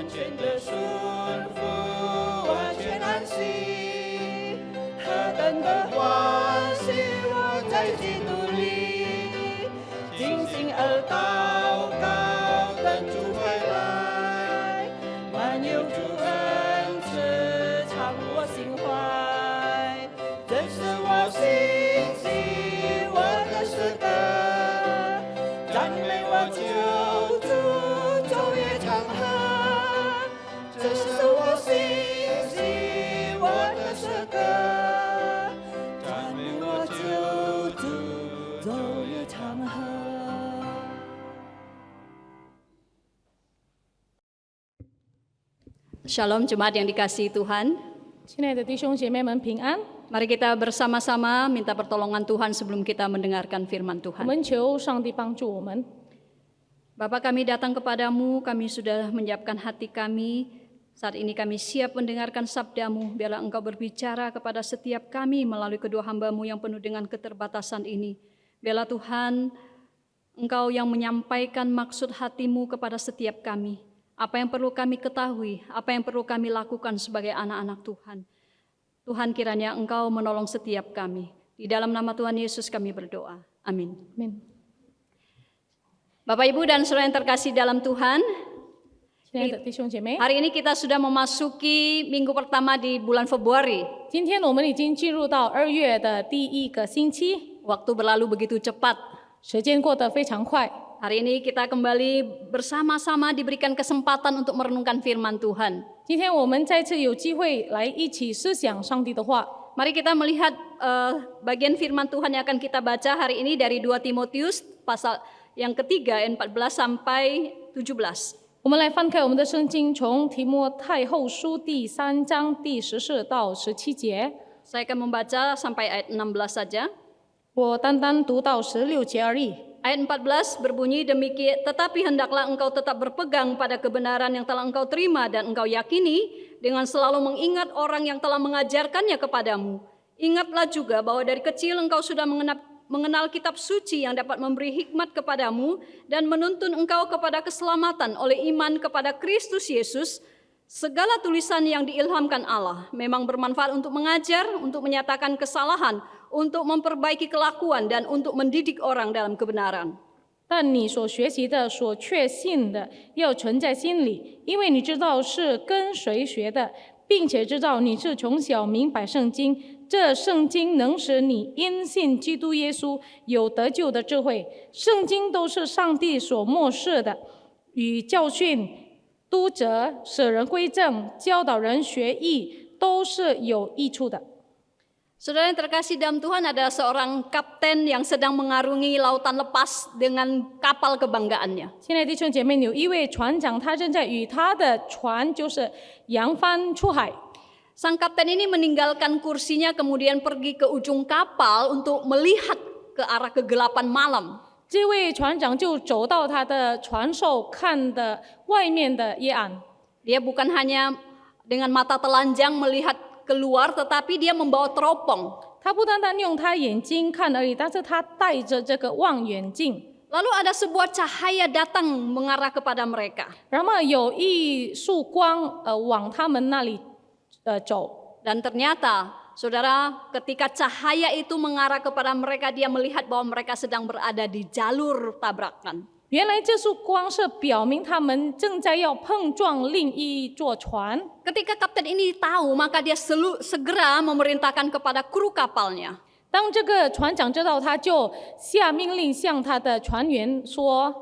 完全的顺服，完全安息，何等的欢喜！我在基督里，尽心而祷告，等主回来，满有主恩赐，常我心怀，这是我信息，我的诗歌，赞美我救主，昼夜长和，这是我信息，我的诗歌，赞美我救主，昼夜长和。Shalom jemaat yang dikasihi Tuhan. 亲爱的弟兄姐妹们平安， Mari kita bersama-sama minta pertolongan Tuhan sebelum kita mendengarkan firman 我 Tuhan. 们求上帝帮助我们。 Bapa, kami datang kepadamu, kami sudah menyiapkan hati kami. Saat ini kami siap mendengarkan sabdamu. Biarlah engkau berbicara kepada setiap kami melalui kedua hambamu yang penuh dengan keterbatasan ini. Biarlah Tuhan, engkau yang menyampaikan maksud hatimu kepada setiap kami. Apa yang perlu kami ketahui, apa yang perlu kami lakukan sebagai anak-anak Tuhan. Tuhan, kiranya engkau menolong setiap kami. Di dalam nama Tuhan Yesus kami berdoa. Amin. Amin。 Bapak, Ibu, dan saudara yang terkasih dalam Tuhan, 亲爱的弟兄姐妹， hari ini kita sudah memasuki minggu pertama di bulan Februari. 今天我们已经进入到2月的第一个星期， Waktu berlalu begitu cepat. 时间过得非常快。 Hari ini kita kembali bersama-sama diberikan kesempatan untuk merenungkan firman Tuhan. 今天我们再次有机会来一起思想上帝的话。 Mari kita melihat bagian firman Tuhan yang akan kita baca hari ini dari 2 Timotius pasal yang ketiga, ayat 14 sampai 17. 我们来翻开我们的圣经，从提摩太后书第3章第14到17节， Saya akan membaca sampai ayat 16 saja. 我单单读到16节而已。 Ayat 14 berbunyi demikian, tetapi hendaklah engkau tetap berpegang pada kebenaran yang telah engkau terima dan engkau yakini, dengan selalu mengingat orang yang telah mengajarkannya kepadamu. Ingatlah juga bahwa dari kecil engkau sudah mengenal kitab suci yang dapat memberi hikmat kepadamu dan menuntun engkau kepada keselamatan oleh iman kepada Kristus Yesus. Segala tulisan yang diilhamkan Allah memang bermanfaat untuk mengajar, untuk menyatakan kesalahan, untuk memperbaiki kelakuan, dan untuk mendidik orang dalam kebenaran. 但你所学习的、所确信的，要存在心里，因为你知道是跟谁学的，并且知道你是从小明白圣经。这圣经能使你因信基督耶稣有得救的智慧。圣经都是上帝所默示的，与教训、督责、使人归正、教导人学义，都是有益处的。 Saudara yang terkasih dalam Tuhan, ada seorang kapten yang sedang mengarungi lautan lepas dengan kapal kebanggaannya. 亲爱的弟兄姐妹，有一位船长，他正在与他的船就是扬帆出海。 Sang kapten ini meninggalkan kursinya kemudian pergi ke ujung kapal untuk melihat ke arah kegelapan malam. 这位船长就走到他的船首，看的外面的夜暗。 Dia bukan hanya dengan mata telanjang melihat keluar, tetapi dia membawa teropong. 他不单单用他眼睛看而已，但是他带着这个望远镜。 Lalu ada sebuah cahaya datang mengarah kepada mereka. 然后有一束光往他们那里走。 Dan ternyata, saudara, ketika cahaya itu mengarah kepada mereka, dia melihat bahwa mereka sedang berada di jalur tabrakan. 原来这束光是表明他们正在要碰撞另一座船。 Ketika kapten ini tahu, maka dia segera memerintahkan kepada kru kapalnya. 当这个船长知道，他就下命令向他的船员说：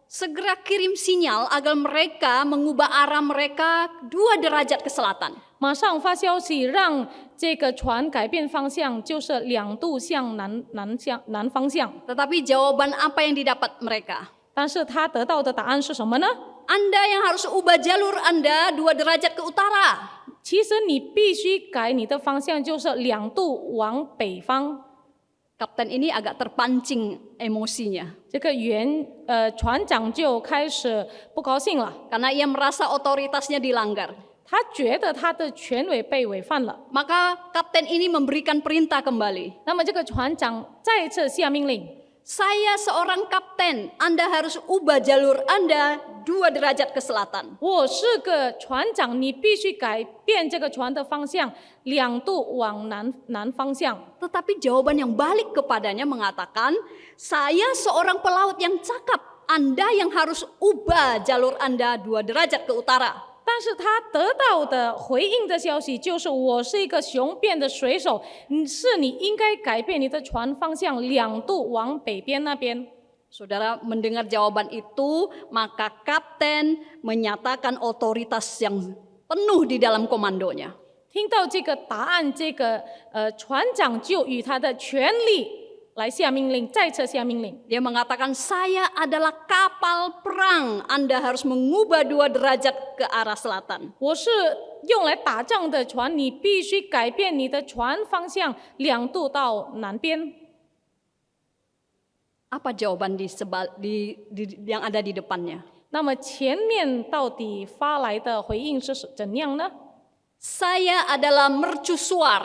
Segera kirim sinyal agar mereka mengubah arah mereka 2 derajat ke selatan. 马上发消息，让这个船改变方向，就是2度向南方向。 Tetapi jawaban apa yang didapat mereka? 但是他得到的答案是什么呢？ Anda yang harus ubah jalur Anda 2 derajat ke utara. 其实你必须改你的方向，就是2度往北方。 Kapten ini agak terpancing emosinya. 这个船长就开始不高兴了， Karena ia merasa otoritasnya dilanggar. 他觉得他的权威被违反了。 Maka kapten ini memberikan perintah kembali. 那么这个船长再次下命令， Saya seorang kapten, Anda harus ubah jalur Anda 2 derajat ke selatan. 我是个船长，你必须改变这个船的方向，2度往南方向。 Tetapi jawaban yang balik kepadanya mengatakan, saya seorang pelaut yang cakap, Anda yang harus ubah jalur Anda 2 derajat ke utara. 但是他得到的回应的消息就是，我是一个雄辩的水手，是你应该改变你的船方向2度往北边那边。 Saudara mendengar jawaban itu, maka kapten menyatakan otoritas yang penuh di dalam komandonya. 听到这个答案，这个船长就以他的权力来下命令，再次下命令。 Dia mengatakan, saya adalah kapal perang, Anda harus mengubah 2 derajat ke arah selatan. 我是用来打仗的船，你必须改变你的船方向2度到南边。 Apa jawaban yang ada di depannya? 那么前面到底发来的回应是怎样呢？ Saya adalah mercusuar.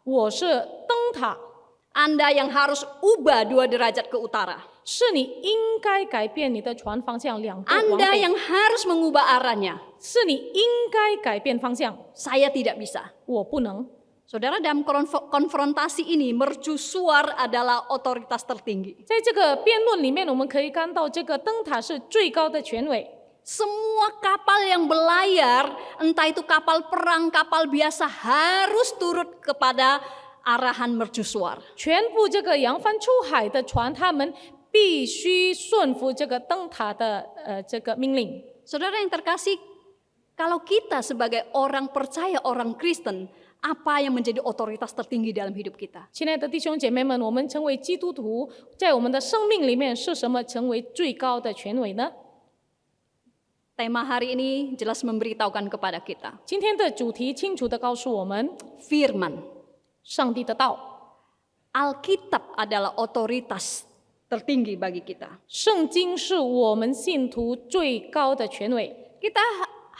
我是灯塔， Anda yang harus ubah 2 derajat ke utara. 是你应该改变你的船方向2度往 Anda 北， yang harus mengubah arahnya. 是你应该改变方向， Saya tidak bisa. 我不能。 Saudara, dalam konfrontasi ini mercusuar adalah otoritas tertinggi. 在这个辩论里面，我们可以看到这个灯塔是最高的权威。 Semua kapal yang berlayar, entah itu kapal perang, kapal biasa, harus turut kepada arahan mercusuar. 全部这个扬帆出海的船，他们必须顺服这个灯塔的这个命令。 Saudara yang terkasih, kalau kita sebagai orang percaya, orang Kristen, apa yang menjadi otoritas tertinggi dalam hidup kita? 亲爱的弟兄姐妹们，我们成为基督徒，在我们的生命里面是什么成为最高的权威呢？ Tema hari ini jelas memberitahukan kepada kita. 今天的主题清楚地告诉我们， Firman. 上帝的道， Alkitab adalah otoritas tertinggi bagi kita. 圣经是我们信徒最高的权威。 Kita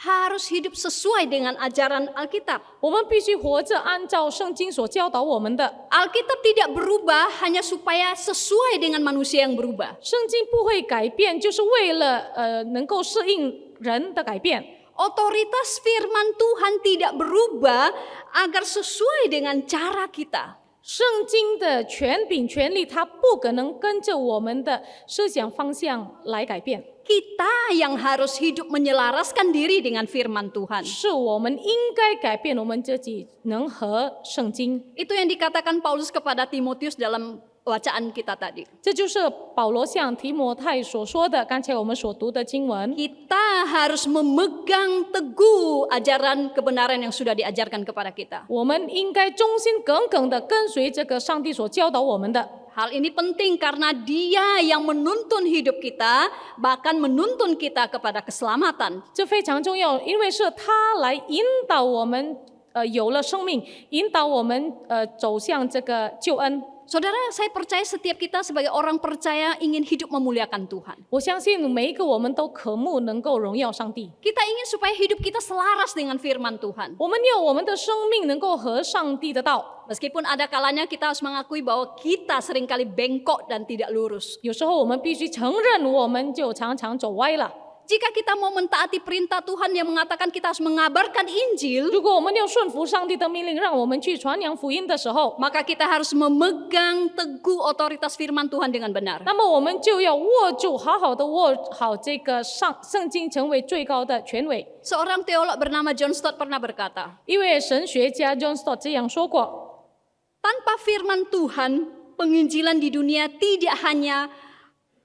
harus hidup sesuai dengan ajaran Alkitab. 我们必须活着按照圣经所教导我们的。 Alkitab tidak berubah hanya supaya sesuai dengan manusia yang berubah. 圣经不会改变，就是为了能够适应人的改变。 Otoritas firman Tuhan tidak berubah agar sesuai dengan cara kita. 圣经的权柄、权力，它不可能跟着我们的思想方向来改变。 Kita yang harus hidup menyelaraskan diri dengan firman Tuhan. 是我们应该改变我们自己，能和圣经。 Itu yang dikatakan Paulus kepada Timotius dalam bacaan kita tadi. 这就是保罗向提摩太所说的，刚才我们所读的经文。 Kita harus memegang teguh ajaran kebenaran yang sudah diajarkan kepada kita. 我们应该忠心耿耿地跟随这个上帝所教导我们的。 Hal ini penting karena Dia yang menuntun hidup kita, bahkan menuntun kita kepada keselamatan. 这非常重要，因为是他来引导我们，有了生命，引导我们走向这个救恩。 Saudara, saya percaya setiap kita sebagai orang percaya ingin hidup memuliakan Tuhan. 我相信每一个我们都渴慕能够荣耀上帝。 Kita ingin supaya hidup kita selaras dengan firman Tuhan. 我们要我们的生命能够和上帝的道。 Meskipun ada kalanya kita harus mengakui bahwa kita seringkali bengkok dan tidak lurus. 有时候我们必须承认，我们就常常走歪了。 Jika kita mau mentaati perintah Tuhan yang mengatakan kita harus mengabarkan Injil, 如果我们要顺服上帝的命令，让我们去传扬福音的时候， maka kita harus memegang teguh otoritas firman Tuhan dengan benar. 那么我们就要握住，好好的握好这个圣经，成为最高的权威。 Seorang teolog bernama John Stott pernah berkata, 一位神学家 John Stott 这样说过： tanpa firman Tuhan, penginjilan di dunia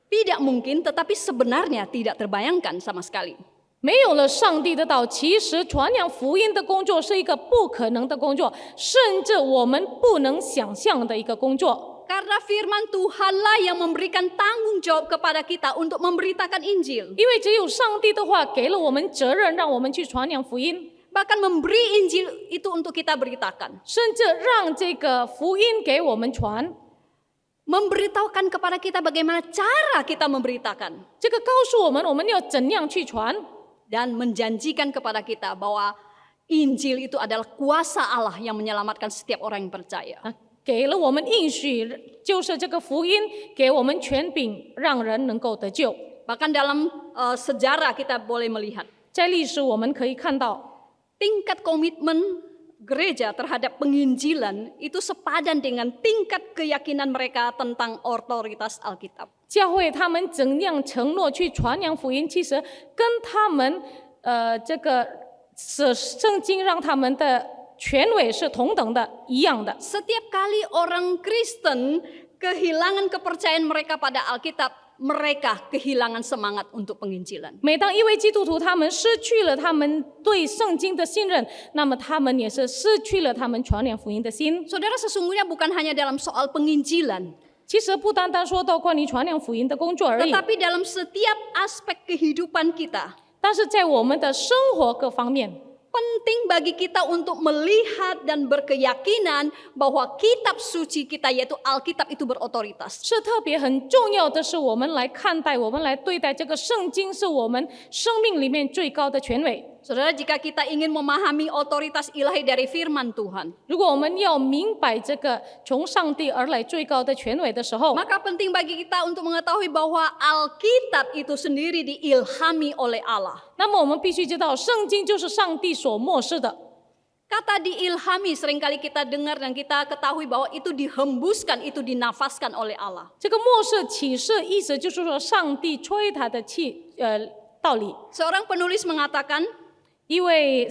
tidak mungkin, tetapi sebenarnya tidak terbayangkan sama sekali. 没有了上帝的道，其实传扬福音的工作是一个不可能的工作，甚至我们不能想象的一个工作。 Karena firman Tuhanlah yang memberikan tanggung jawab kepada kita untuk memberitakan Injil. 因为只有上帝的话给了我们责任，让我们去传扬福音， Bahkan memberi Injil itu untuk kita beritakan. 甚至让这个福音给我们传。 Memberitahukan kepada kita bagaimana cara kita memberitakan. 这个告诉我们要怎样去传， Dan menjanjikan kepada kita bahwa Injil itu adalah kuasa Allah yang menyelamatkan setiap orang yang percaya. 给了我们应许，就是这个福音给我们权柄，让人能够得救。 Bahkan dalam sejarah kita boleh melihat 在历史我们可以看到， tingkat komitmen gereja terhadap penginjilan itu sepadan dengan tingkat keyakinan mereka tentang otoritas Alkitab. 教会他们怎样承诺去传扬福音，其实跟他们这个使圣经让他们的权威是同等的，一样的。 Setiap kali orang Kristen kehilangan kepercayaan mereka pada Alkitab, mereka kehilangan semangat untuk penginjilan. 每当一位基督徒他们失去了他们对圣经的信任，那么他们也是失去了他们传扬福音的心。 Saudara, sesungguhnya bukan hanya dalam soal penginjilan, 其实不单单说到关于传扬福音的工作而已， tetapi dalam setiap aspek kehidupan kita. 但是在我们的生活各方面， Penting bagi kita untuk melihat dan berkeyakinan bahwa kitab suci kita yaitu Alkitab itu berotoritas. 是特别很重要的是，我们来看待，我们来对待这个圣经，是我们生命里面最高的权威。 Saudara, jika kita ingin memahami otoritas ilahi dari firman Tuhan, 如果我们要明白这个从上帝而来最高的权威的时候， maka penting bagi kita untuk mengetahui bahwa Alkitab itu sendiri diilhami oleh Allah. 那么我们必须知道，圣经就是上帝所漠视的。 Kata diilhami seringkali kita dengar dan kita ketahui bahwa itu dihembuskan, itu dinafaskan oleh Allah. 这个漠视启示意思就是说，上帝吹他的道理。 Seorang penulis mengatakan, 一位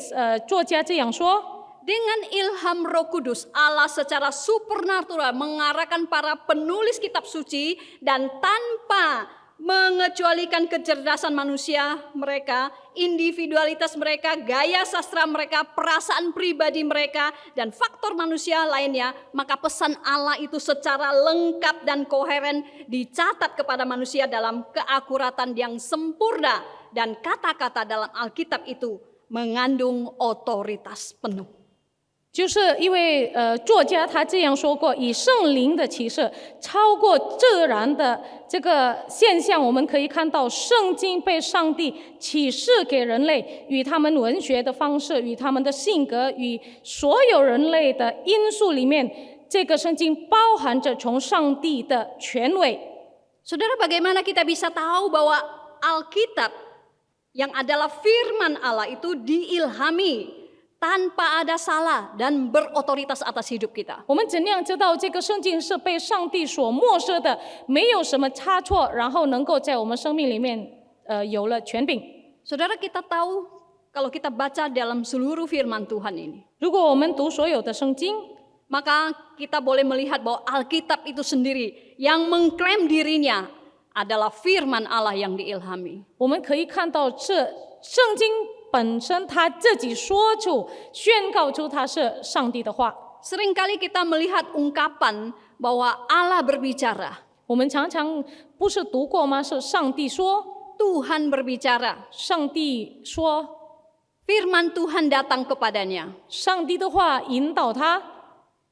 作家这样说。 dengan ilham Roh Kudus, Allah secara supernatural mengarahkan para penulis kitab suci dan tanpa mengecualikan kecerdasan manusia mereka, individualitas mereka, gaya sastra mereka, perasaan pribadi mereka, dan faktor manusia lainnya, maka pesan Allah itu secara lengkap dan koheren dicatat kepada manusia dalam keakuratan yang sempurna, dan kata-kata dalam Alkitab itu mengandung otoritas penuh. 就是一位作家，他这样说过：以圣灵的启示超过自然的这个现象，我们可以看到，圣经被上帝启示给人类，与他们文学的方式，与他们的性格，与所有人类的因素里面，这个圣经包含着从上帝的权威。 Saudara, bagaimana kita bisa tahu bahwa Alkitab yang adalah firman Allah itu diilhami tanpa ada salah dan berotoritas atas hidup kita? 我们怎样知道这个圣经是被上帝所漠视的，没有什么差错，然后能够在我们生命里面有了权柄？ Saudara, kita tahu kalau kita baca dalam seluruh firman Tuhan ini, 如果我们读所有的圣经， maka kita boleh melihat bahwa Alkitab itu sendiri yang mengklaim dirinya adalah firman Allah yang diilhami. 我们可以看到这圣经本身他自己说出、宣告出它是上帝的话。 Seringkali kita melihat ungkapan bahwa Allah berbicara, 我们常常不是读过吗？是上帝说， Tuhan berbicara, 上帝说， firman Tuhan datang kepadanya. 上帝的话引导他。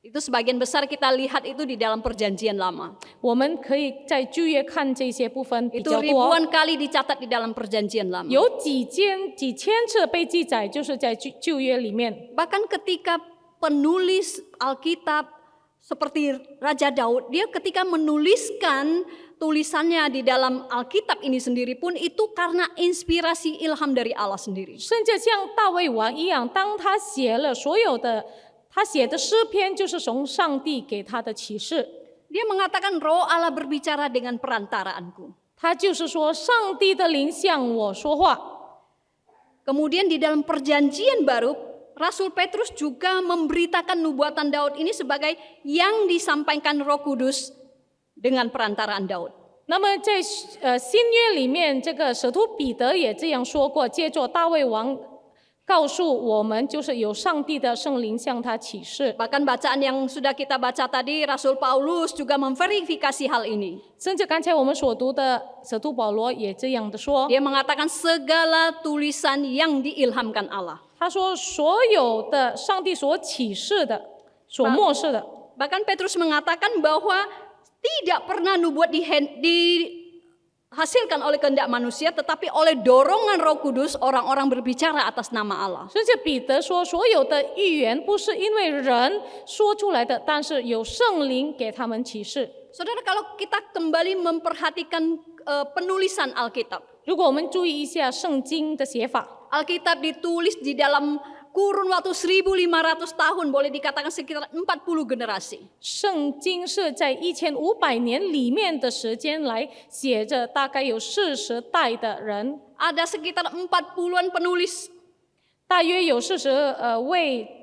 Itu sebagian besar kita lihat itu di dalam perjanjian lama. 我们可以在旧约看这些部分比 Itu 较多， ribuan kali dicatat di dalam perjanjian lama. 有几千次被记载，就是在旧约里面。 Bahkan ketika penulis Alkitab seperti Raja Daud, dia ketika menuliskan tulisannya di dalam Alkitab ini sendiri pun itu karena inspirasi ilham dari Allah sendiri. 甚至像大卫王一样，当他写了所有的，他写的诗篇就是从上帝给他的启示。 Dia mengatakan Roh Allah berbicara dengan perantaraanku. 他就是说，上帝的灵向我说话。 Kemudian di dalam perjanjian baru, Rasul Petrus juga memberitakan nubuatan Daud ini sebagai yang disampaikan Roh Kudus dengan perantaraan Daud. 那么在新约里面，这个使徒彼得也这样说过，借着大卫王告诉我们，就是有上帝的圣灵向他启示。 Bahkan bacaan yang sudah kita baca tadi, Rasul Paulus juga memverifikasi hal ini. 甚至刚才我们所读的使徒保罗也这样的说， Dia mengatakan segala tulisan yang diilhamkan Allah. 他说所有的上帝所启示的、所漠视的。 Bahkan Petrus mengatakan bahwa tidak pernah nubuat hasilkan oleh kehendak manusia, tetapi oleh dorongan Roh Kudus orang-orang berbicara atas nama Allah. 所以这彼得说，所有的预言不是因为人说出来的，但是有圣灵给他们启示。 Saudara, kalau kita kembali memperhatikan penulisan Alkitab. 如果我们注意一下圣经的写法， Alkitab ditulis di dalam kurun waktu 1500 tahun, boleh dikatakan sekitar 40 generasi. 圣经是在1500年里面的时间来写着，大概有40代的人， Ada sekitar 40-an penulis, 大约有40位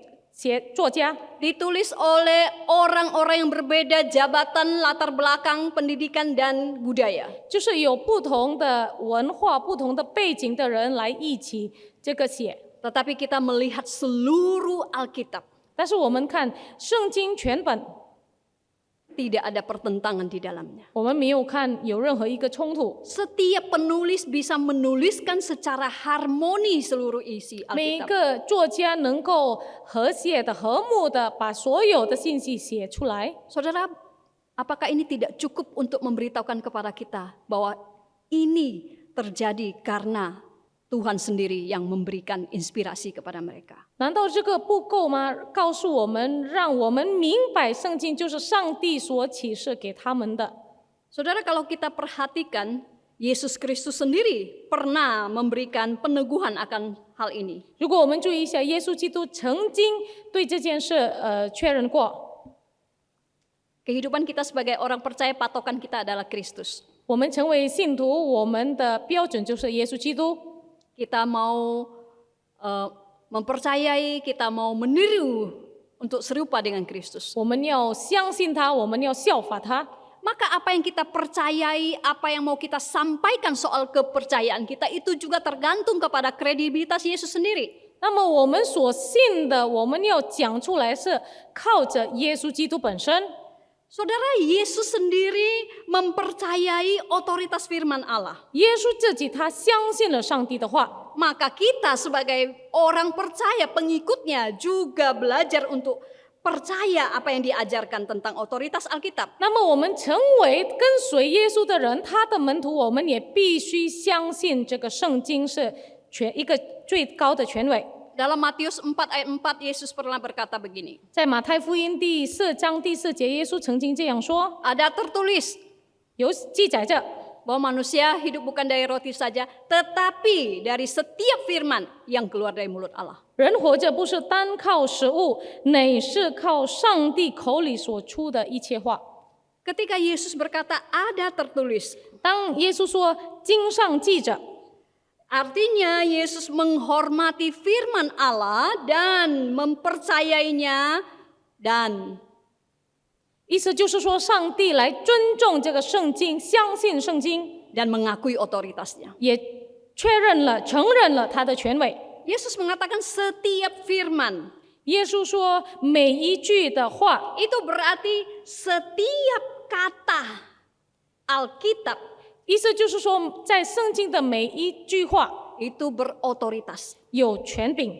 作家， ditulis oleh orang-orang yang berbeda jabatan, latar belakang, pendidikan, dan budaya. 就是有不同的文化、不同的背景的人来一起这个写。 Tetapi kita melihat seluruh Alkitab, 但是我们看圣经全本， tidak ada pertentangan di dalamnya. 我们没有看有任何一个冲突。 Setiap penulis bisa menuliskan secara harmoni seluruh isi 每一 Alkitab. 个作家能够和谐的、和睦的把所有的信息写出来。 Saudara, apakah ini tidak cukup untuk memberitahukan kepada kita bahwa ini terjadi karena Tuhan sendiri yang memberikan inspirasi kepada mereka? 难道这个不够吗？告诉我们，让我们明白圣经就是上帝所启示给他们的。 Saudara, kalau kita perhatikan, Yesus Kristus sendiri pernah memberikan peneguhan akan hal ini. 如果我们注意一下，耶稣基督曾经对这件事确认过。 Kehidupan kita sebagai orang percaya, patokan kita adalah Kristus. 我们成为信徒，我们的标准就是耶稣基督。 Kita mau mempercayai, kita mau meniru untuk serupa dengan Kristus. 我们要相信他，我们要效法他。 Maka apa yang kita percayai, apa yang mau kita sampaikan soal kepercayaan kita itu juga tergantung kepada kredibilitas Yesus sendiri. 那么我们所信的，我们要讲出来是靠着耶稣基督本身。 Saudara, Yesus sendiri mempercayai otoritas firman Allah. 耶稣自己他相信了上帝的话， Maka kita sebagai orang percaya, pengikutnya juga belajar untuk percaya apa yang diajarkan tentang otoritas Alkitab. 那么我们成为跟随耶稣的人，他的门徒，我们也必须相信这个圣经是一个最高的权威。 Dalam Matius 4 ayat 4, Yesus pernah berkata begini. 在马太福音第4章第4节，耶稣曾经这样说， Ada tertulis 有记载着， bahwa manusia hidup bukan dari roti saja, tetapi dari setiap firman yang keluar dari mulut Allah. 人活着不是单靠食物，乃是靠上帝口里所出的一切话。 Ketika Yesus berkata ada tertulis, 当耶稣说经上记着， artinya Yesus menghormati firman Allah dan mempercayainya, dan 意思就是说上帝来尊重这个圣经，相信圣经， dan mengakui otoritasnya. 也确认了、承认了他的权威。 Yesus mengatakan setiap firman, 耶稣说每一句的话， itu berarti setiap kata Alkitab 意思就是说在圣经的每一句话 itu berotoritas. 有权柄，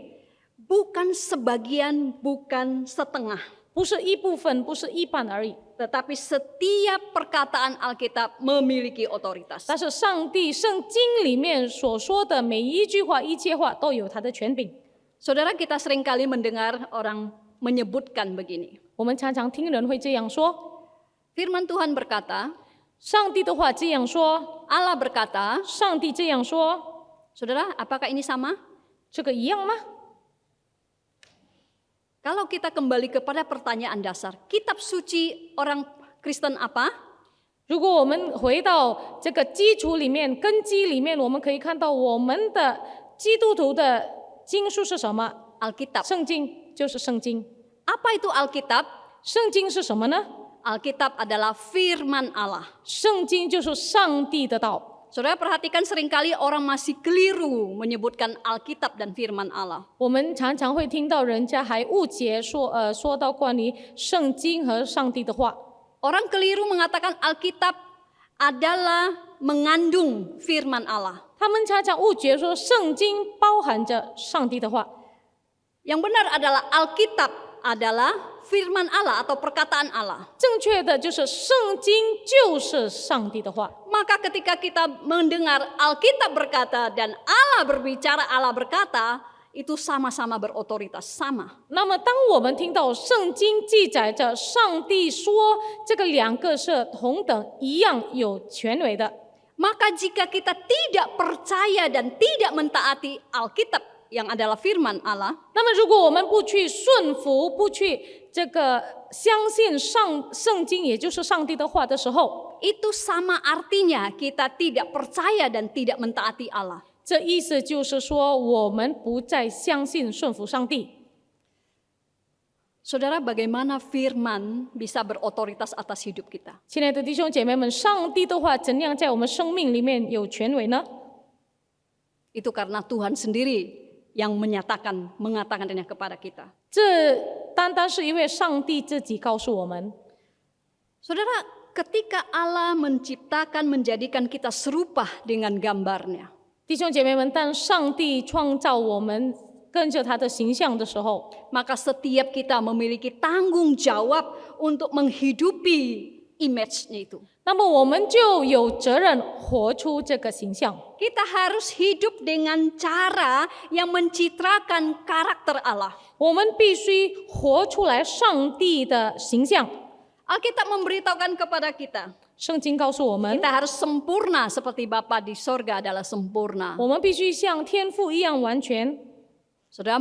Bukan sebagian, bukan setengah. 不是一部分，不是一半而已。 Tetapi setiap perkataan Alkitab memiliki otoritas. 但是上帝圣经里面所说的每一句话、一切话都有他的权柄。 Saudara, kita seringkali mendengar orang menyebutkan begini. 我们常常听人会这样说， Firman Tuhan berkata, 上帝的话这样说， Allah berkata. 上帝这样说， Saudara, apakah ini sama? 这个一样吗？ Kalau kita kembali kepada pertanyaan dasar, kitab suci orang Kristen apa? 如果我们回到这个基础里面、根基里面，我们可以看到我们的基督徒的经书是什么？ Alkitab. 圣经就是圣经。 Apa itu Alkitab? 圣经是什么呢？ Alkitab adalah firman Allah. 圣经就是上帝的道。 Saudara perhatikan, seringkali orang masih keliru menyebutkan Alkitab dan firman Allah. 我们常常会听到人家还误解说到关于圣经和上帝的话。 Orang keliru mengatakan Alkitab adalah mengandung firman Allah. 他们常常误解说圣经包含着上帝的话。 Yang benar adalah Alkitab adalah firman Allah atau perkataan Allah. 正确的就是圣经就是上帝的话。 Maka ketika kita mendengar Alkitab berkata dan Allah berbicara, Allah berkata, itu sama-sama berotoritas, sama. 那么，当我们听到圣经记载着上帝说这个两个是同等一样有权威的， Maka jika kita tidak percaya dan tidak mentaati Alkitab yang adalah firman Allah, 那么如果我们不去顺服，不去这个相信圣经，也就是上帝的话的时候， itu sama artinya kita tidak percaya dan tidak mentaati Allah. 这意思就是说，我们不再相信顺服上帝。 Saudara, bagaimana firman bisa berotoritas atas hidup kita? 亲爱的弟兄姐妹们，上帝的话怎样在我们生命里面有权威呢？ Itu karena Tuhan sendiri yang mengatakannya kepada kita. 这单单是因为上帝自己告诉我们。 Saudara, ketika Allah menciptakan, menjadikan kita serupa dengan gambarnya, 弟兄姐妹们，当上帝创造我们跟着他的形象的时候， maka setiap kita memiliki tanggung jawab untuk menghidupi image-nya itu. 那么我们就有责任活出这个形象。 Kita harus hidup dengan cara yang mencitrakan karakter Allah. 我们必须活出来上帝的形象。 Alkitab memberitahukan kepada kita, 圣经告诉我们， kita harus sempurna seperti Bapa di sorga adalah sempurna. 我们必须像天父一样完全。 Saudara,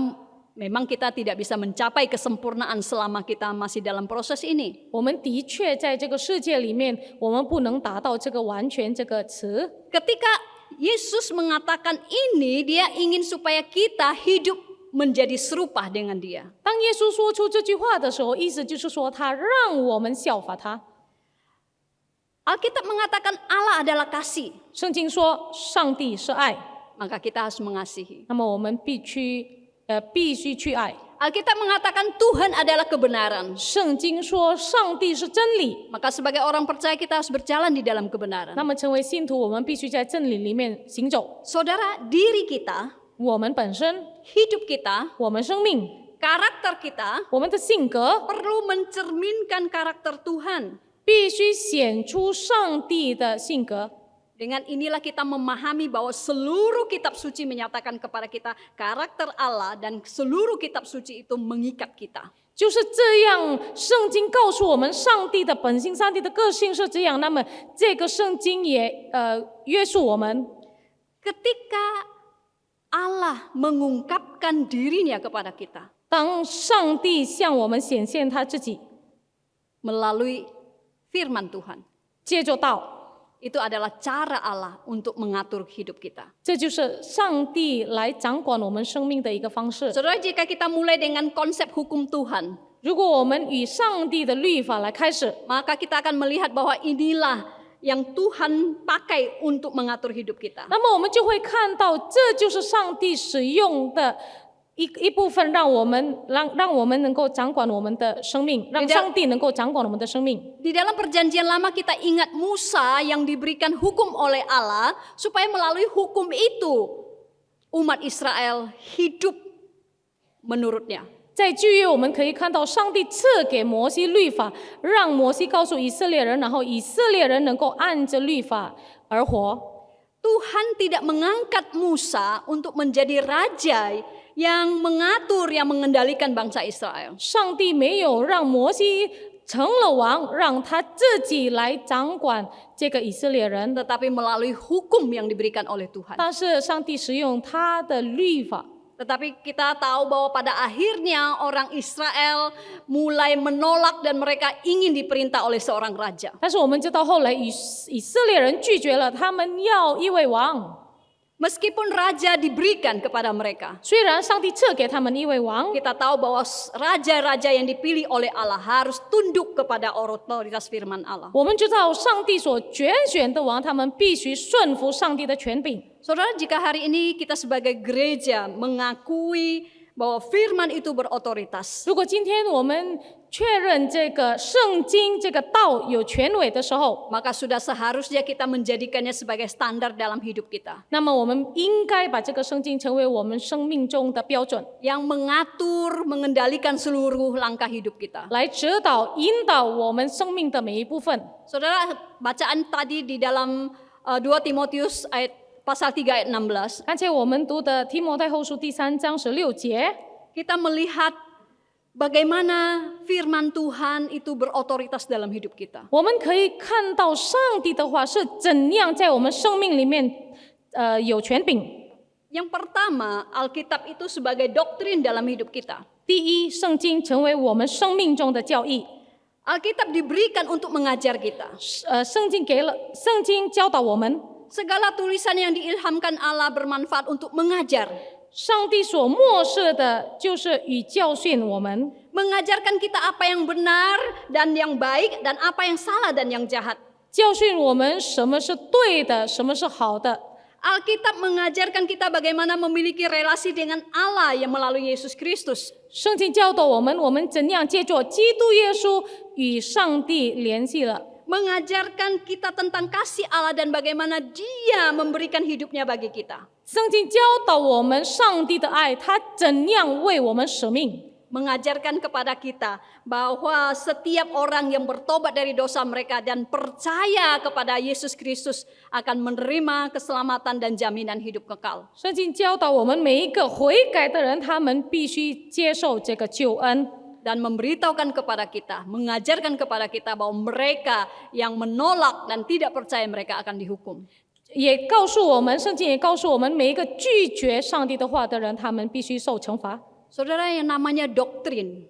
memang kita tidak bisa mencapai kesempurnaan selama kita masih dalam proses ini. 我们的确在这个世界里面，我们不能达到这个完全这个词。 Ketika Yesus mengatakan ini, dia ingin supaya kita hidup menjadi serupa dengan dia. 当耶稣说出这句话的时候，意思就是说，他让我们效法他。 Alkitab mengatakan Allah adalah kasih, 圣经说，上帝是爱， maka kita harus mengasihi. 那么我们必须去爱。 Alkitab mengatakan Tuhan adalah kebenaran, 圣经说，上帝是真理。 maka sebagai orang percaya kita harus berjalan di dalam kebenaran. 那么成为信徒，我们必须在真理里面行走。 Saudara, diri kita, 我们本身， hidup kita, 我们生命， karakter kita 我们的性格， perlu mencerminkan karakter Tuhan. 必须显出上帝的性格。 Dengan inilah kita memahami bahwa seluruh kitab suci menyatakan kepada kita karakter Allah dan seluruh kitab suci itu mengikat kita. 就是这样，圣经告诉我们上帝的本性、上帝的个性是这样。那么这个圣经也约束我们。 Ketika Allah mengungkapkan dirinya kepada kita 当上帝向我们显现他自己， melalui firman Tuhan, 借着道， itu adalah cara Allah untuk mengatur hidup kita. 这就是上帝来掌管我们生命的一个方式。 Saudara, jika kita mulai dengan konsep hukum Tuhan, 如果我们以上帝的律法来开始， maka kita akan melihat bahwa inilah yang Tuhan pakai untuk mengatur hidup kita. 那么我们就会看到，这就是上帝使用的一部分，让我们能够掌管我们的生命，让上帝能够掌管我们的生命。 Di dalam perjanjian lama kita ingat Musa yang diberikan hukum oleh Allah supaya melalui hukum itu umat Israel hidup menurutnya. 在旧约我们可以看到，上帝赐给摩西律法，让摩西告诉以色列人，然后以色列人能够按着律法而活。 Tuhan tidak mengangkat Musa untuk menjadi raja yang mengatur, yang mengendalikan bangsa Israel. 上帝没有让摩西成了王，让他自己来掌管这个以色列人， Tetapi melalui hukum yang diberikan oleh Tuhan. 但是上帝使用他的律法。 Tetapi kita tahu bahwa pada akhirnya orang Israel mulai menolak dan mereka ingin diperintah oleh seorang raja. 但是我们知道后来以色列人拒绝了，他们要一位王。 Meskipun raja diberikan kepada mereka, 虽然上帝赐给他们一位王， kita tahu bahwa raja-raja yang dipilih oleh Allah harus tunduk kepada otoritas firman Allah. 我们知道上帝所拣选的王，他们必须顺服上帝的权柄。 Saudara, jika hari ini kita sebagai gereja mengakui bahwa firman itu berotoritas, 如果今天我们确认这个圣经这个道有权威的时候， maka sudah seharusnya kita menjadikannya sebagai standar dalam hidup kita, 那么我们应该把这个圣经成为我们生命中的标准， yang mengatur, mengendalikan seluruh langkah hidup kita. 来指导引导我们生命的每一部分。 Saudara, bacaan tadi di dalam 2 Timotius pasal 3 ayat 16, 刚才我们读的提摩太后书第3章16节， kita melihat bagaimana firman Tuhan itu berotoritas dalam hidup kita. 我们可以看到上帝的话是怎样在我们生命里面有权柄。 Yang pertama, Alkitab itu sebagai doktrin dalam hidup kita. 第一，圣经成为我们生命中的教义。 Alkitab diberikan untuk mengajar kita. 圣经教导我们， Segala tulisan yang diilhamkan Allah bermanfaat untuk mengajar. 上帝所漠视的就是与教训我们， Mengajarkan kita apa yang benar dan yang baik dan apa yang salah dan yang jahat. 教训我们什么是对的，什么是好的。 Alkitab mengajarkan kita bagaimana memiliki relasi dengan Allah yang melalui Yesus Kristus. 圣经教导我们，我们怎样借着基督耶稣与上帝联系了。 Mengajarkan kita tentang kasih Allah dan bagaimana Dia memberikan hidupnya bagi kita. 圣经教导我们上帝的爱，他怎样为我们舍命。 Mengajarkan kepada kita bahwa setiap orang yang bertobat dari dosa mereka dan percaya kepada Yesus Kristus akan menerima keselamatan dan jaminan hidup kekal. 圣经教导我们每一个悔改的人，他们必须接受这个救恩。 Dan memberitahukan kepada kita, mengajarkan kepada kita bahwa mereka yang menolak dan tidak percaya mereka akan dihukum. 也告诉我们，圣经也告诉我们，每一个拒绝上帝的话的人，他们必须受惩罚。 Saudara, yang namanya doktrin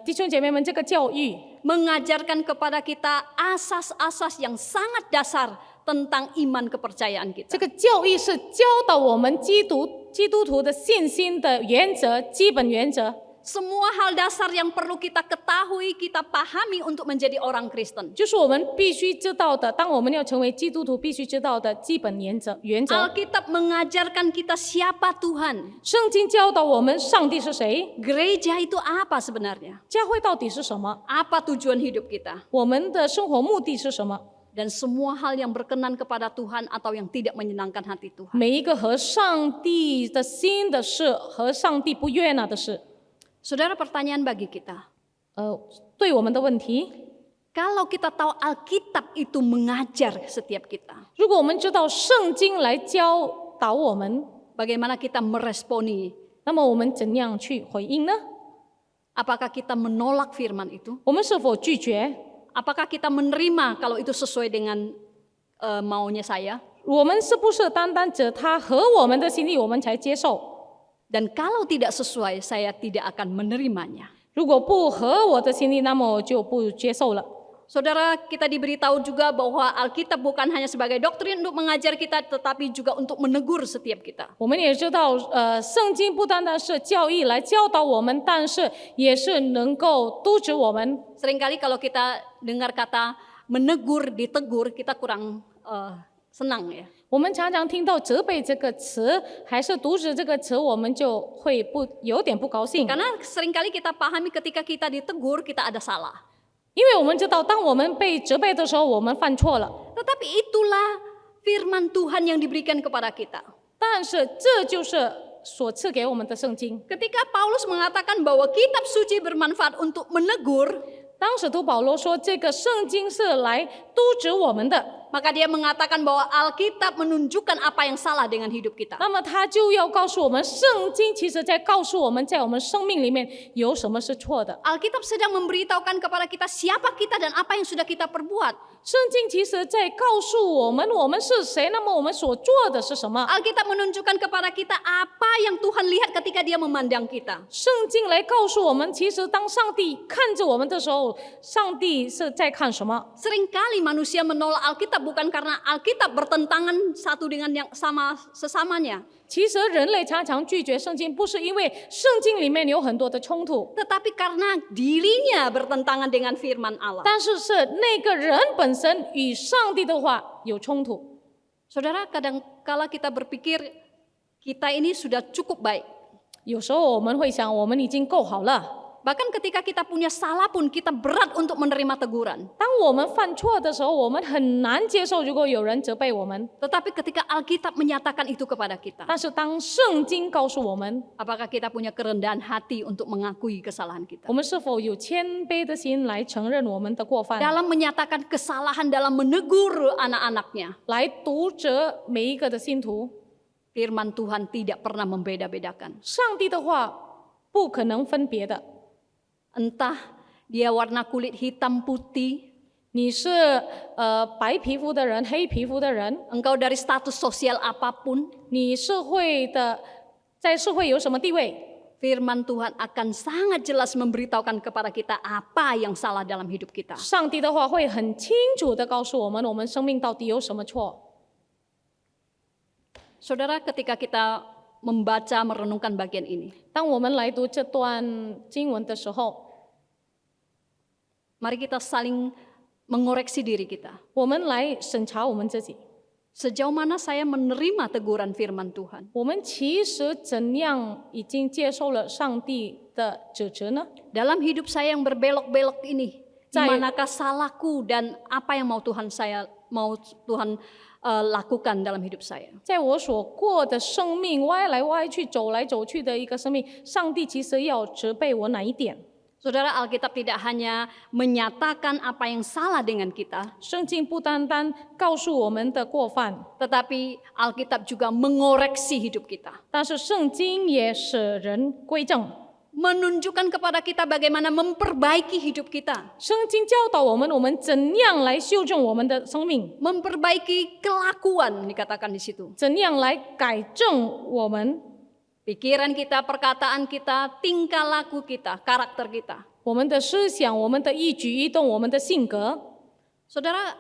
弟兄姐妹们，这个教育 mengajarkan kepada kita asas-asas yang sangat dasar tentang iman kepercayaan 这 kita. 个教义是教导我们基督徒的信心的原则、基本原则。 Semua hal dasar yang perlu kita ketahui, kita pahami untuk menjadi orang Kristen. 就是我们必须知道的，当我们要成为基督徒，必须知道的基本原则。 Alkitab mengajarkan kita siapa Tuhan. 圣经教导我们上帝是谁， Gereja itu apa sebenarnya? 教会到底是什么， Apa tujuan hidup kita? 我们的生活目的是什么。 Dan semua hal yang berkenan kepada Tuhan atau yang tidak menyenangkan hati Tuhan. 每一个合上帝的心的事，和上帝不悦纳的事。 Saudara, pertanyaan bagi kita. 对我们的问题， Kalau kita tahu Alkitab itu mengajar setiap kita, 如果我们知道圣经来教导我们， bagaimana kita meresponi? 那么我们怎样去回应呢？ Apakah kita menolak firman itu? 我们是否拒绝？ Apakah kita menerima kalau itu sesuai dengan maunya saya? 我们是不是单单指他合我们的心意，我们才接受？ Dan kalau tidak sesuai, saya tidak akan menerimanya. 如果不合我的心意，那么我就不接受了。 Saudara, kita diberitahu juga bahwa Alkitab bukan hanya sebagai doktrin untuk mengajar kita, tetapi juga untuk menegur setiap kita. 我们也知道，圣经不单单是教义来教导我们，但是也是能够督止我们。 Seringkali kalau kita dengar kata menegur, ditegur, kita kurang senang ya. 我们常常听到责备这个词，还是阻止这个词，我们就会有点不高兴。 Karena seringkali kita pahami ketika kita ditegur, kita ada salah. 因为我们知道，当我们被责备的时候，我们犯错了。 Tetapi itulah firman Tuhan yang diberikan kepada kita. 但是这就是所赐给我们的圣经。 Ketika Paulus mengatakan bahwa kitab suci bermanfaat untuk menegur, 当使徒保罗说这个圣经是来督止我们的， maka dia mengatakan bahwa Alkitab menunjukkan apa yang salah dengan hidup kita. 那么他就要告诉我们，圣经其实在告诉我们，在我们生命里面有什么是错的。 Alkitab sedang memberitahukan kepada kita siapa kita dan apa yang sudah kita perbuat. 圣经其实在告诉我们是谁，那么我们所做的是什么。 Alkitab menunjukkan kepada kita apa yang Tuhan lihat ketika Dia memandang kita. 圣经来告诉我们，其实当上帝看着我们的时候，上帝是在看什么。 Seringkali manusia menolak Alkitab bukan karena Alkitab bertentangan satu dengan yang sama sesamanya, 其实人类常常拒绝圣经，不是因为圣经里面有很多的冲突， tetapi karena dirinya bertentangan dengan firman Allah. 但是是那个人本身与上帝的话有冲突。 Saudara, kadang-kala kita berpikir kita ini sudah cukup baik. 有时候我们会想，我们已经够好了， Bahkan ketika kita punya salah pun kita berat untuk menerima teguran. 当我们犯错的时候，我们很难接受如果有人责备我们。 Tetapi ketika Alkitab menyatakan itu kepada kita, 但是当圣经告诉我们， apakah kita punya kerendahan hati untuk mengakui kesalahan kita? 我们是否有谦卑的心来承认我们的过犯， Dalam menyatakan kesalahan dalam menegur anak-anaknya, 来读着每一个的信徒， firman Tuhan tidak pernah membeda-bedakan. 上帝的话不可能分别的。 Entah dia warna kulit hitam putih, 你是白皮肤的人、黑皮肤的人， engkau dari status sosial apapun, 你社会的在社会有什么地位？ firman Tuhan akan sangat jelas memberitahukan kepada kita apa yang salah dalam hidup kita. 上帝的话会很清楚的告诉我们，我们生命到底有什么错。 Saudara, ketika kita membaca merenungkan bagian ini, 当我们来读这段经文的时候， mari kita saling mengoreksi diri kita. 我们来审查我们自己， Sejauh mana saya menerima teguran firman Tuhan? 我们其实怎样已经接受了上帝的指责呢？ Dalam hidup saya yang berbelok-belok ini, di Saya- manakah salahku dan apa yang mau Tuhan lakukan dalam hidup saya? 在我所过的生命歪来歪去、走来走去的一个生命，上帝其实要责备我哪一点？ Saudara, Alkitab tidak hanya menyatakan apa yang salah dengan kita, 圣经不单单告诉我们的过犯， tetapi Alkitab juga mengoreksi hidup kita. 但是圣经也使人归正。 Menunjukkan kepada kita bagaimana memperbaiki hidup kita. 圣经教导我们，我们怎样来修正我们的生命， Memperbaiki kelakuan dikatakan di situ. 怎样来改正我们 Pikiran kita, perkataan kita, tingkah laku kita, karakter kita. 我们的思想、我们的一举一动、我们的性格。 Saudara,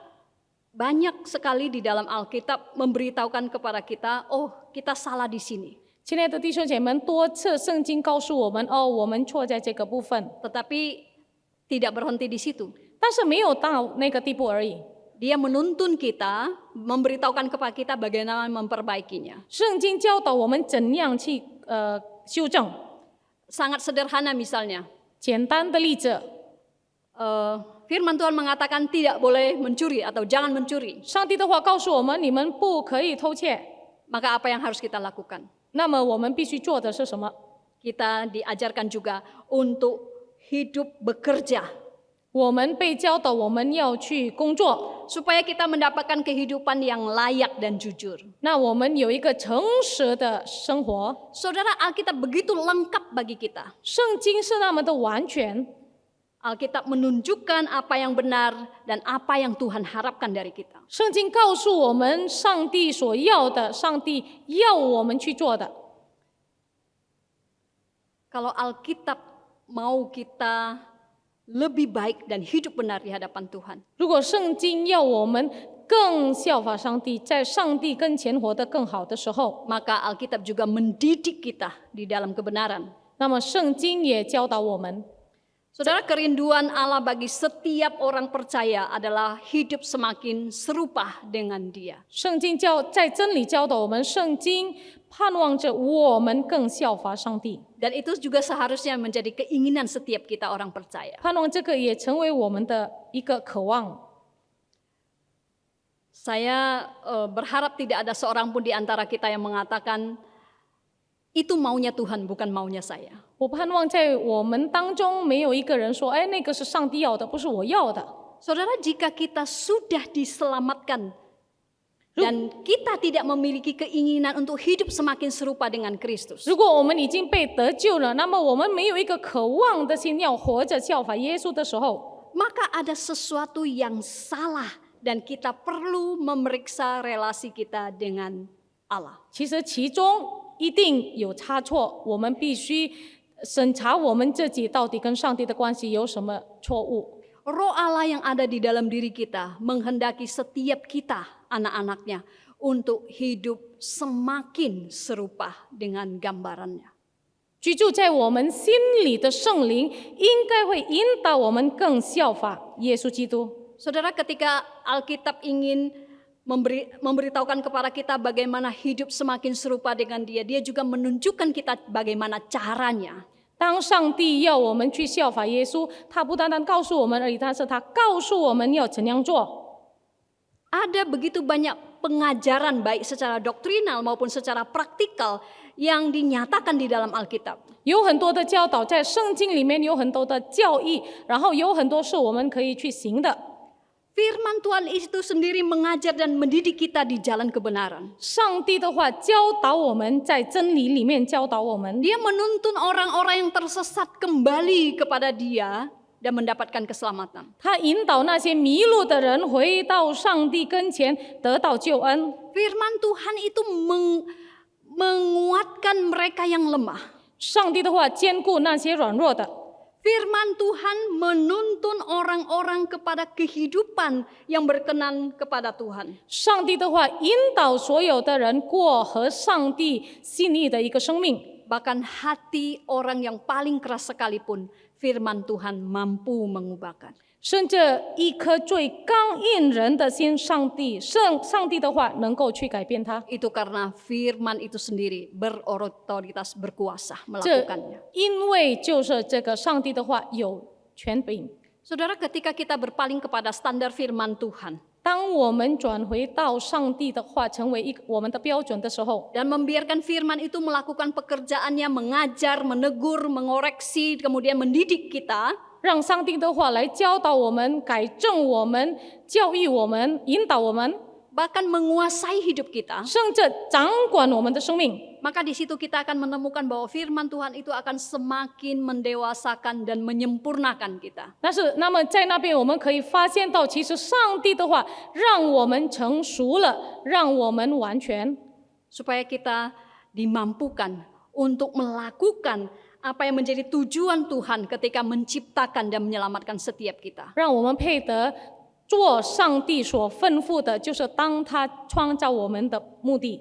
banyak sekali di dalam Alkitab memberitahukan kepada kita, oh kita salah di sini. 亲爱的弟兄姐妹们，多次圣经告诉我们，哦，我们错在这个部分， Tetapi tidak berhenti di situ. 但是没有到那个地步而已。 Dia menuntun kita, memberitahukan kepada kita bagaimana memperbaikinya. 圣经教导我们怎样去修正。 Sangat sederhana misalnya, 简单的例子， firman Tuhan mengatakan tidak boleh mencuri atau jangan mencuri. 上帝的话告诉我们，你们不可以偷窃。 Maka apa yang harus kita lakukan? 那么我们必须做的是什么？ Kita diajarkan juga untuk hidup bekerja, 我们被教导我们要去工作， supaya kita mendapatkan kehidupan yang layak dan jujur. 那我们有一个诚实的生活。 Saudara, Alkitab begitu lengkap bagi kita. 圣经是那么的完全， Alkitab menunjukkan apa yang benar dan apa yang Tuhan harapkan dari kita. 圣经告诉我们上帝所要的，上帝要我们去做的。 Kalau Alkitab mau kita lebih baik dan hidup benar di hadapan Tuhan, 如果圣经要我们更效法上帝，在上帝跟前活得更好的时候， maka Alkitab juga mendidik kita di dalam kebenaran. 那么圣经也教导我们， Saudara, kerinduan Allah bagi setiap orang percaya adalah hidup semakin serupa dengan Dia. 圣经在真理教导我们，圣经盼望着我们更效法上帝， Dan itu juga seharusnya menjadi keinginan setiap kita orang percaya. 盼望这个也成为我们的一个渴望。 Saya berharap tidak ada seorang pun di antara kita yang mengatakan itu maunya Tuhan, bukan maunya saya. 我盼望在我们当中没有一个人说：“哎，那个是上帝要的，不是我要的。” Saudara, jika kita sudah diselamatkan dan kita tidak memiliki keinginan untuk hidup semakin serupa dengan Kristus, 如果我们已经被得救了，那么我们没有一个渴望的心，要活着效法耶稣的时候， maka ada sesuatu yang salah dan kita perlu memeriksa relasi kita dengan Allah. 其实其中一定有差错，我们必须审查我们自己到底跟上帝的关系有什么错误。 Roh Allah yang ada di dalam diri kita menghendaki setiap kita, anak-anaknya, untuk hidup semakin serupa dengan gambarannya. 居住在我们心里的圣灵，应该会引导我们更效法耶稣基督。 Saudara, ketika Alkitab ingin memberitahukan kepada kita bagaimana hidup semakin serupa dengan Dia, Dia juga menunjukkan kita bagaimana caranya. 当上帝要我们去效法耶稣，他不单单告诉我们而已，但是他告诉我们要怎样做。 Ada begitu banyak pengajaran baik secara doktrinal maupun secara praktikal yang dinyatakan di dalam Alkitab. 有很多的教导在圣经里面，有很多的教义，然后有很多是我们可以去行的。 Firman Tuhan itu sendiri mengajar dan mendidik kita di jalan kebenaran. 上帝的话教导我们，在真理里面教导我们。 Dia menuntun orang-orang yang tersesat kembali kepada Dia dan mendapatkan keselamatan. 他引导那些迷路的人回到上帝跟前，得到救恩。 Firman Tuhan itu menguatkan mereka yang lemah. 上帝的话坚固那些软弱的。 Firman Tuhan menuntun orang-orang kepada kehidupan yang berkenan kepada Tuhan. 上帝的话引导所有的人过和上帝心意的一个生命。 Bahkan hati orang yang paling keras sekalipun, firman Tuhan mampu mengubahkan. 甚至一颗最刚硬人的心，上帝的话能够去改变它。 Itu karena firman itu sendiri berotoritas, berkuasa 这 melakukannya. 因为就是这个上帝的话有权柄。 Saudara, ketika kita berpaling kepada standar firman Tuhan 当我们转回到上帝的话，成为我们的标准的时候， dan membiarkan firman itu melakukan pekerjaannya, mengajar, menegur, mengoreksi, kemudian mendidik kita, 让上帝的话来教导我们、改正我们、教育我们、引导我们， bahkan menguasai hidup kita, 甚至掌管我们的生命。 maka di situ kita akan menemukan bahwa firman Tuhan itu akan semakin mendewasakan dan menyempurnakan kita. 那么在那边我们可以发现到，其实上帝的话让我们成熟了，让我们完全， Supaya kita dimampukan untuk melakukan apa yang menjadi tujuan Tuhan ketika menciptakan dan menyelamatkan setiap kita. 让我们配得做上帝所吩咐的，就是当他创造我们的目的。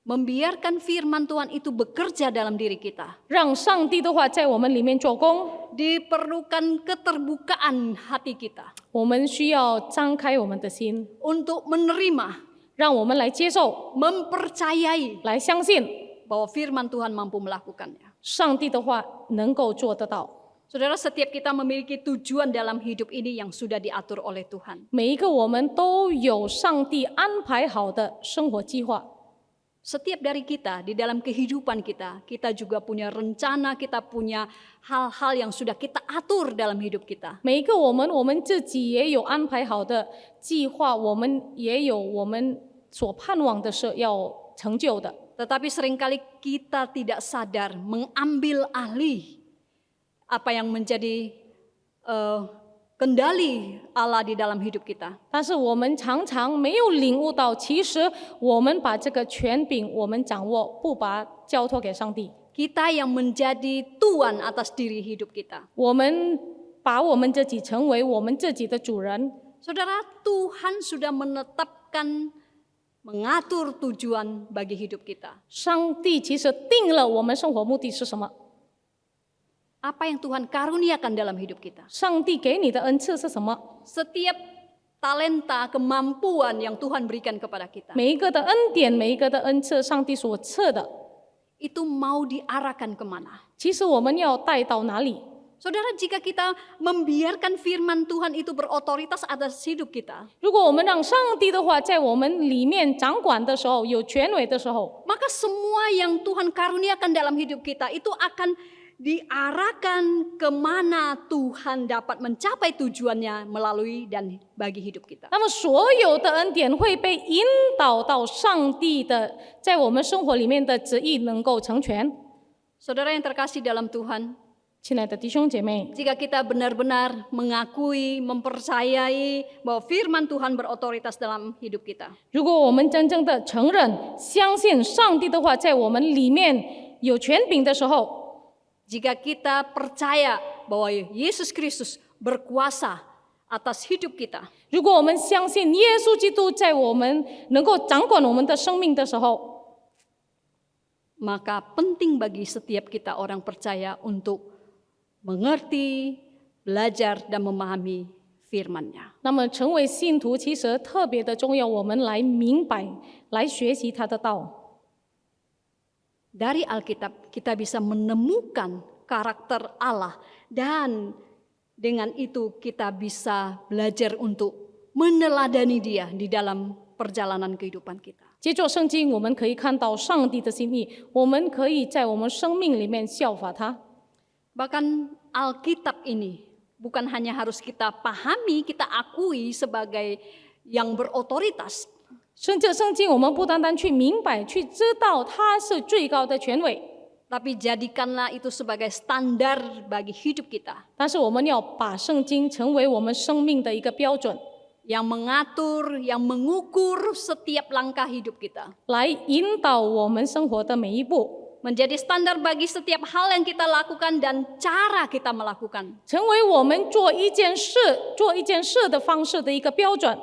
Membiarkan firman Tuhan itu bekerja dalam diri kita. 让上帝的话在我们里面做工， Diperlukan keterbukaan hati kita 我们需要张开我们的心， untuk menerima, 让我们来接受、 mempercayai 来相信 bahwa firman Tuhan mampu melakukannya. 上帝的话能够做得到。 Saudara, setiap kita memiliki tujuan dalam hidup ini yang sudah diatur oleh Tuhan. 每一个我们都有上帝安排好的生活计划。 Setiap dari kita di dalam kehidupan kita, kita juga punya rencana, kita punya hal-hal yang sudah kita atur dalam hidup kita. 每一个我们自己也有安排好的计划，我们也有我们所盼望的是要成就的。 Tetapi seringkali kita tidak sadar mengambil alih apa yang menjadi kendali Allah di dalam hidup kita. 但是我们常常没有领悟到，其实我们把这个权柄我们掌握，不把交托给上帝。 Kita yang menjadi tuan atas diri hidup kita. 我们把我们自己成为我们自己的主人。 Saudara, Tuhan sudah menetapkan, mengatur tujuan bagi hidup kita. 上帝其实定了我们生活目的是什么？ Apa yang Tuhan karuniakan dalam hidup kita. 上帝给你的恩赐是什么？ Setiap talenta, kemampuan yang Tuhan berikan kepada kita, 每一个的恩典，每一个的恩赐，上帝所赐的， itu mau diarahkan kemana? 其实我们要带到哪里？ Saudara, jika kita membiarkan firman Tuhan itu berotoritas atas hidup kita, 如果我们让上帝的话在我们里面掌管的时候，有权威的时候， maka semua yang Tuhan karuniakan dalam hidup kita itu akan diarahkan kemana Tuhan dapat mencapai tujuannya melalui dan bagi hidup kita. 那么所有的恩典会被引导到上帝的在我们生活里面的旨意能够成全。 Saudara yang terkasih dalam Tuhan, 亲爱的弟兄姐妹， jika kita benar-benar mengakui, mempercayai bahwa firman Tuhan berotoritas dalam hidup kita, 如果我们真正的承认、相信上帝的话在我们里面有权柄的时候， jika kita percaya bahwa Yesus Kristus berkuasa atas hidup kita, 如果我们相信耶稣基督在我们能够掌管我们的生命的时候， maka penting bagi setiap kita orang percaya untuk mengerti, belajar, dan memahami firman-Nya. 那么成为信徒其实特别的重要，我们来明白、来学习他的道。 Dari Alkitab kita bisa menemukan karakter Allah. Dan dengan itu kita bisa belajar untuk meneladani Dia di dalam perjalanan kehidupan kita. 接着圣经，我们可以看到上帝的心意，我们可以在我们生命里面效法他。 Bahkan Alkitab ini bukan hanya harus kita pahami, kita akui sebagai yang berotoritas. 圣经，我们不单单去明白、去知道他是最高的权威， Tapi jadikanlah itu sebagai standar bagi hidup kita. 但是我们要把圣经成为我们生命的一个标准， Yang mengatur, yang mengukur setiap langkah hidup kita. 来引导我们生活的每一步， Menjadi standar bagi setiap hal yang kita lakukan dan cara kita melakukan. 成为我们做一件事的方式的一个标准。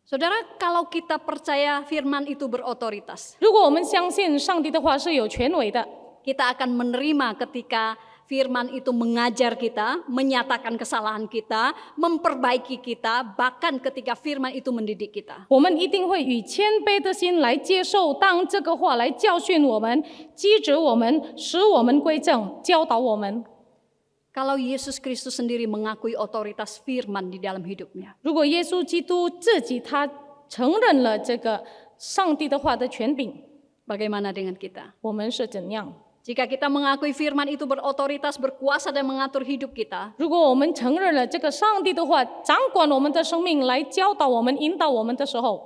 Saudara, kalau kita percaya firman itu berotoritas, 如果我们相信上帝的话是有权威的， kita akan menerima ketika firman itu mengajar kita, menyatakan kesalahan kita, memperbaiki kita, bahkan ketika firman itu mendidik kita. 我们一定会以谦卑的心来接受，当这个话来教训我们、击止我们、使我们归正、教导我们。 Kalau Yesus Kristus sendiri mengakui otoritas firman di dalam hidupnya, 如果耶稣基督自己他承认了这个上帝的话的权柄， bagaimana dengan kita? 我们是怎样？ Jika kita mengakui firman itu berotoritas, berkuasa dan mengatur hidup kita, 如果我们承认了这个上帝的话掌管我们的生命，来教导我们、引导我们的时候，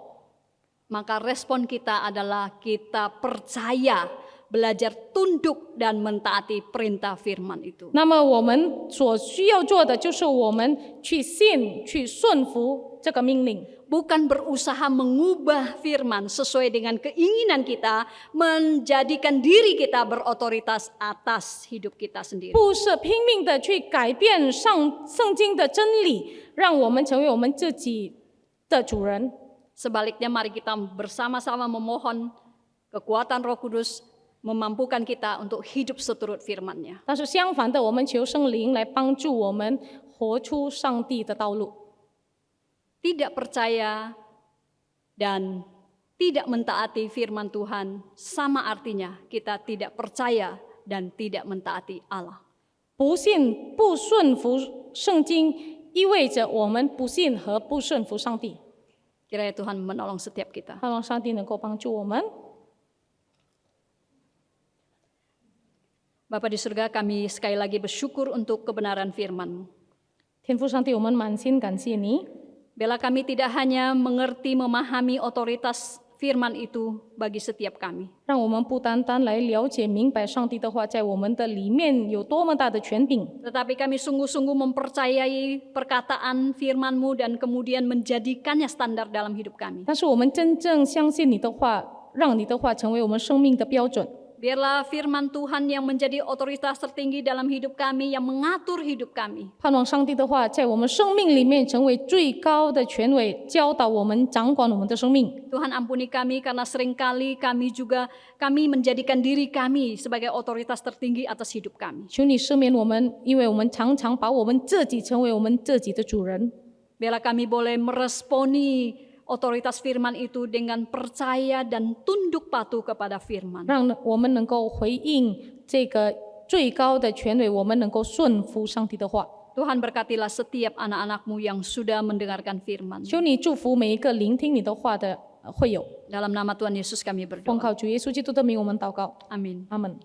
maka respon kita adalah kita percaya, belajar tunduk dan mentaati perintah firman itu. 那么我们所需要做的就是我们去信、去顺服这个命令， Bukan berusaha mengubah firman sesuai dengan keinginan kita, menjadikan diri kita berotoritas atas hidup kita sendiri. 不是拼命的去改变圣经的真理，让我们成为我们自己的主人。 Sebaliknya mari kita bersama-sama memohon kekuatan Roh Kudus memampukan kita untuk hidup seturut firman-Nya. 但是相反的，我们求圣灵来帮助我们活出上帝的道路。 Tidak percaya dan tidak mentaati firman Tuhan sama artinya kita tidak percaya dan tidak mentaati Allah. 不信、不顺服圣经，意味着我们不信和不顺服上帝。 Kiranya Tuhan menolong setiap kita. 盼望上帝能够帮助我们。 Bapa di surga, kami sekali lagi bersyukur untuk kebenaran firman-Mu. 天父上帝，我们满心感谢你， Bela kami tidak hanya mengerti, memahami otoritas firman itu bagi setiap kami, 让我们不单单来了解、明白上帝的话在我们的里面有多么大的权柄， tetapi kami sungguh-sungguh mempercayai perkataan firman-Mu dan kemudian menjadikannya standar dalam hidup kami. 但是我们真正相信你的话，让你的话成为我们生命的标准。 Biarlah firman Tuhan yang menjadi otoritas tertinggi dalam hidup kami, yang mengatur hidup kami. 盼望上帝的话在我们生命里面成为最高的权威，教导我们、掌管我们的生命。 Tuhan ampuni kami karena seringkali kami menjadikan diri kami sebagai otoritas tertinggi atas hidup kami. 求你赦免我们，因为我们常常把我们自己成为我们自己的主人。 Biarlah kami boleh meresponi otoritas firman itu dengan percaya dan tunduk patuh kepada firman. 让我们能够回应这个最高的权威，我们能够顺服上帝的话。 Tuhan berkatilah setiap anak-anak-Mu yang sudah mendengarkan firman. 求你祝福每一个聆听你的话的会友。 Dalam nama Tuhan Yesus kami 奉 berdoa. 靠主耶稣基督的名，我们祷告， Amin. 阿门。